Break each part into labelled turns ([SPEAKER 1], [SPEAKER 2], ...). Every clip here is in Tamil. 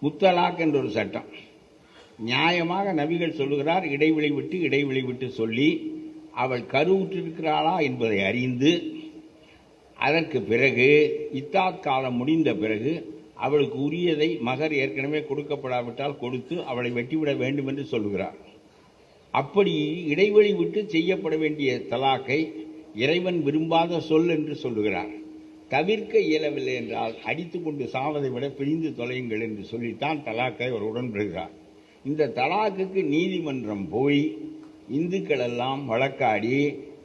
[SPEAKER 1] முத்தலாக் என்ற ஒரு சட்டம். நியாயமாக நபிகள் சொல்லுகிறார், இடைவெளி விட்டு சொல்லி அவள் கருவுற்றிருக்கிறாளா என்பதை அறிந்து அதற்கு பிறகு இத்தாத் காலம் முடிந்த பிறகு அவளுக்கு உரியதை மகர் ஏற்கனவே கொடுக்கப்படாவிட்டால் கொடுத்து அவளை வெட்டிவிட வேண்டும் என்று சொல்லுகிறார். அப்படி இடைவெளி விட்டு செய்யப்பட வேண்டிய தலாக்கை இறைவன் விரும்பாத சொல் என்று சொல்லுகிறார். தவிர்க்க இயலவில்லை என்றால் அடித்து கொண்டு சாவதை விட பிரிந்து தொலையுங்கள் என்று சொல்லித்தான் தலாக்கை அவர் உடன்படுகிறார். இந்த தலாக்குக்கு நீதிமன்றம் போய் இந்துக்கள் எல்லாம் வழக்காடி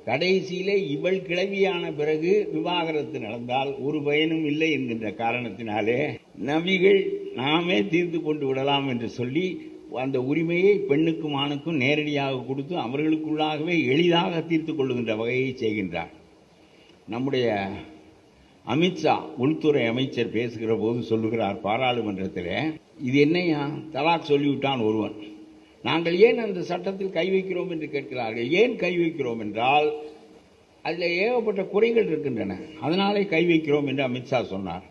[SPEAKER 1] கடைசியிலே இவள் கிளவியான பிறகு விவாகரத்து நடந்தால் ஒரு பயனும் இல்லை என்கின்ற காரணத்தினாலே நபிகள் நாமே தீர்த்து கொண்டு விடலாம் என்று சொல்லி அந்த உரிமையை பெண்ணுக்கும் ஆணுக்கும் நேரடியாக கொடுத்து அவர்களுக்குள்ளாகவே எளிதாக தீர்த்து கொள்ளுகின்ற வகையை செய்கின்றார். நம்முடைய அமித்ஷா உள்துறை அமைச்சர் பேசுகிற போது சொல்லுகிறார் பாராளுமன்றத்தில், இது என்னையா தலாக் சொல்லிவிட்டான் ஒருவன், நாங்கள் ஏன் அந்த சட்டத்தில் கை வைக்கிறோம் என்று கேட்கிறார்கள். ஏன் கை வைக்கிறோம் என்றால் அதில் ஏகப்பட்ட குறைகள் இருக்கின்றன, அதனாலே கை வைக்கிறோம் என்று அமித்ஷா சொன்னார்.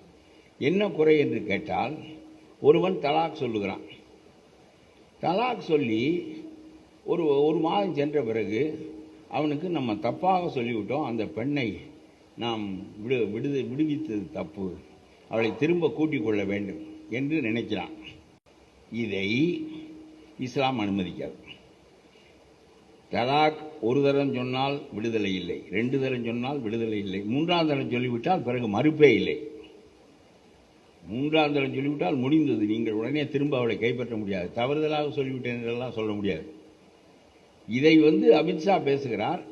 [SPEAKER 1] என்ன குறை என்று கேட்டால், ஒருவன் தலாக் சொல்லுகிறான். தலாக் சொல்லி ஒரு மாதம் சென்ற பிறகு அவனுக்கு நம்ம தப்பாக சொல்லிவிட்டோம், அந்த பெண்ணை நாம் விடுவித்தது தப்பு, அவளை திரும்ப கூட்டிக் கொள்ள வேண்டும் என்று நினைக்கிறான். இதை இஸ்லாம் அனுமதிக்காது. தலாக் ஒரு தரம் சொன்னால் விடுதலை இல்லை, 2 தரம் சொன்னால் விடுதலை இல்லை, 3ஆம் தரம் சொல்லிவிட்டால் பிறகு மறுப்பே இல்லை. 3ஆம் தரம் சொல்லிவிட்டால் முடிந்தது, நீங்கள் உடனே திரும்ப அவளை கைப்பற்ற முடியாது. தவறுதலாக சொல்லிவிட்டேன் என்றெல்லாம் சொல்ல முடியாது. இதை அமித்ஷா பேசுகிறார்.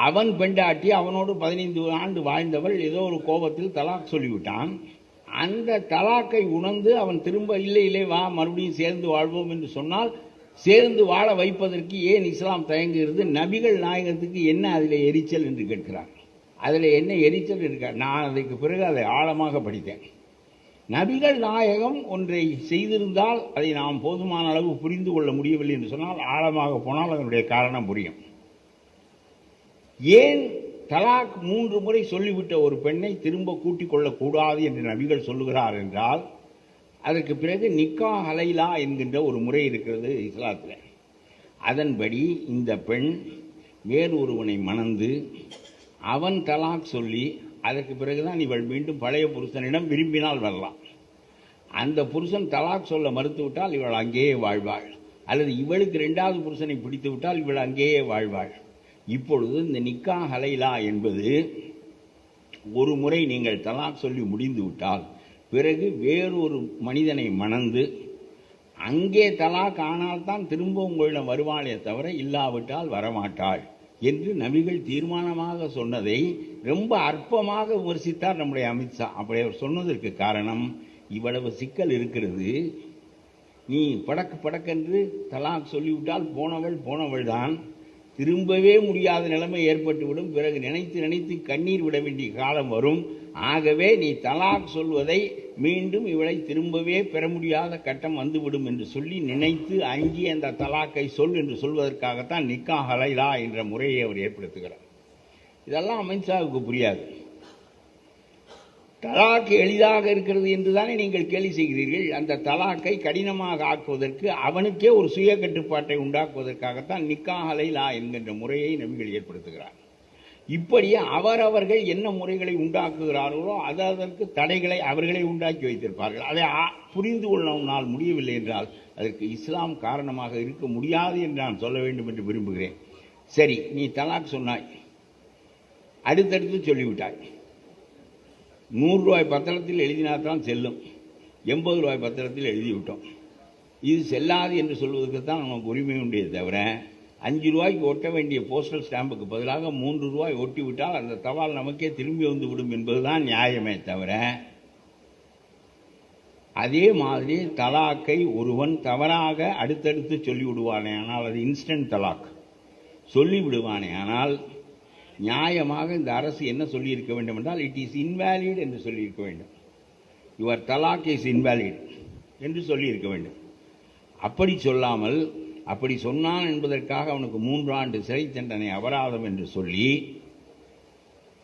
[SPEAKER 1] அவன் பெண்டாட்டி அவனோடு 15 ஆண்டு வாழ்ந்தவள் ஏதோ ஒரு கோபத்தில் தலாக் சொல்லிவிட்டான். அந்த தலாக்கை உணர்ந்து அவன் திரும்ப இல்லை வா மறுபடியும் சேர்ந்து வாழ்வோம் என்று சொன்னால் சேர்ந்து வாழ வைப்பதற்கு ஏன் இஸ்லாம் தயங்குகிறது? நபிகள் நாயகத்துக்கு என்ன அதில் எரிச்சல் என்று கேட்கிறார். அதில் என்ன எரிச்சல் இருக்கார்? நான் அதற்கு பிறகு அதை ஆழமாக படித்தேன். நபிகள் நாயகம் ஒன்றை செய்திருந்தால் அதை நாம் போதுமான அளவு புரிந்து கொள்ள முடியவில்லை என்று சொன்னால் ஆழமாக போனால் அதனுடைய காரணம் புரியும். ஏன் தலாக் 3 முறை சொல்லிவிட்ட ஒரு பெண்ணை திரும்ப கூட்டிக் கொள்ளக்கூடாது என்று நபிகள் சொல்லுகிறார் என்றால், அதற்கு பிறகு நிக்கா ஹலைலா என்கின்ற ஒரு முறை இருக்கிறது இஸ்லாத்தில். அதன்படி இந்த பெண் வேறு ஒருவனை மணந்து அவன் தலாக் சொல்லி அதற்கு பிறகுதான் இவள் மீண்டும் பழைய புருஷனிடம் விரும்பினால் வரலாம். அந்த புருஷன் தலாக் சொல்ல மறுத்துவிட்டால் இவள் அங்கேயே வாழ்வாள், அல்லது இவளுக்கு 2வது புருஷனை பிடித்து விட்டால் இவள் அங்கேயே வாழ்வாள். இப்பொழுது இந்த நிக்கா ஹலைலா என்பது ஒரு முறை நீங்கள் தலாக் சொல்லி முடிந்து விட்டால் பிறகு வேறொரு மனிதனை மணந்து அங்கே தலாக் ஆனால்தான் திரும்ப உங்களிடம் வருவாளே தவிர இல்லாவிட்டால் வரமாட்டாள் என்று நபிகள் தீர்மானமாக சொன்னதை ரொம்ப அற்பமாக விமர்சித்தார் நம்முடைய அமித்ஷா. அப்படி அவர் சொன்னதற்கு காரணம், இவ்வளவு சிக்கல் இருக்கிறது, நீ படக்கென்று தலாக் சொல்லிவிட்டால் போனவள் தான், திரும்பவே முடியாத நிலைமை ஏற்பட்டுவிடும், பிறகு நினைத்து கண்ணீர் விட வேண்டிய காலம் வரும். ஆகவே நீ தலாக் சொல்வதை மீண்டும் இவளை திரும்பவே பெற முடியாத கட்டம் வந்துவிடும் என்று சொல்லி நினைத்து அங்கே அந்த தலாக்கை சொல் என்று சொல்வதற்காகத்தான் நிக்கா ஹலைலா என்ற முறையை அவர் ஏற்படுத்துகிறார். இதெல்லாம் அமித்ஷாவுக்கு புரியாது. தலாக் எளிதாக இருக்கிறது என்றுதானே நீங்கள் கேலி செய்கிறீர்கள். அந்த தலாக்கை கடினமாக ஆக்குவதற்கு, அவனுக்கே ஒரு சுய கட்டுப்பாட்டை உண்டாக்குவதற்காகத்தான் நிக்கா ஹலைலா என்கின்ற முறையை நபிகள் ஏற்படுத்துகிறார். இப்படியே அவரவர்கள் என்ன முறைகளை உண்டாக்குகிறார்களோ அதற்கு தடைகளை அவர்களே உண்டாக்கி வைத்திருப்பார்கள். அதை புரிந்து கொள்ளனால் முடியவில்லை என்றால் அதற்கு இஸ்லாம் காரணமாக இருக்க முடியாது என்று நான் சொல்ல வேண்டும் என்று விரும்புகிறேன். சரி, நீ தலாக் சொன்னாய், அடுத்தடுத்து சொல்லிவிட்டாய். 100 ரூபாய் பத்திரத்தில் எழுதினால்தான் செல்லும், 80 ரூபாய் பத்திரத்தில் எழுதிவிட்டோம். இது செல்லாது என்று சொல்வதற்கு தான் நமக்கு உரிமை உண்டே தவிர 5 ரூபாய்க்கு ஒட்ட வேண்டிய போஸ்டல் ஸ்டாம்புக்கு பதிலாக 3 ரூபாய் ஒட்டிவிட்டால் அந்த தபால் நமக்கே திரும்பி வந்துவிடும் என்பதுதான் நியாயமே தவிர, அதே மாதிரி தலாக்கை ஒருவன் தவறாக அடுத்தடுத்து சொல்லிவிடுவானே ஆனால் அது இன்ஸ்டன்ட் தலாக் சொல்லிவிடுவானே ஆனால் நியாயமாக இந்த அரசு என்ன சொல்லியிருக்க வேண்டும் என்றால், இட் இஸ் இன்வேலிட் என்று சொல்லியிருக்க வேண்டும். யுவர் தலாக் இஸ் இன்வேலிட் என்று சொல்லியிருக்க வேண்டும். அப்படி சொல்லாமல், அப்படி சொன்னான் என்பதற்காக அவனுக்கு 3 ஆண்டு சிறை தண்டனை அபராதம் என்று சொல்லி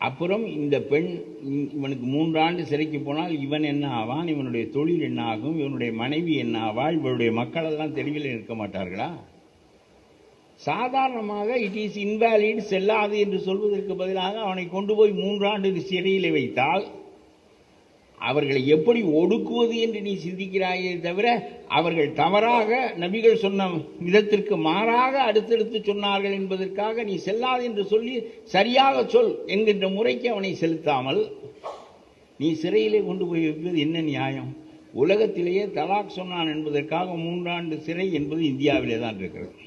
[SPEAKER 1] அப்புறம் இந்த பெண் இவனுக்கு 3 ஆண்டு சிறைக்கு போனால் இவன் என்ன ஆவான், இவனுடைய தொழில் என்ன ஆகும், இவனுடைய மனைவி என்ன ஆவாள், இவனுடைய மக்கள் எல்லாம் தெருவில் இருக்க மாட்டார்களா? சாதாரணமாக இட் இஸ் இன்வாலிட், செல்லாது என்று சொல்வதற்கு பதிலாக அவனை கொண்டு போய் 3 ஆண்டு சிறையில் வைத்தால் அவர்களை எப்படி ஒடுக்குவது என்று நீ சிந்திக்கிறாயே தவிர, அவர்கள் தவறாக நபிகள் சொன்ன விதத்திற்கு மாறாக அடுத்தடுத்து சொன்னார்கள் என்பதற்காக நீ செல்லாது என்று சொல்லி சரியாக சொல் என்கின்ற முறைக்கு அவனை செலுத்தாமல் நீ சிறையிலே கொண்டு போய் வைப்பது என்ன நியாயம்? உலகத்திலேயே தலாக் சொன்னான் என்பதற்காக 3 ஆண்டு சிறை என்பது இந்தியாவிலே தான் இருக்கிறது.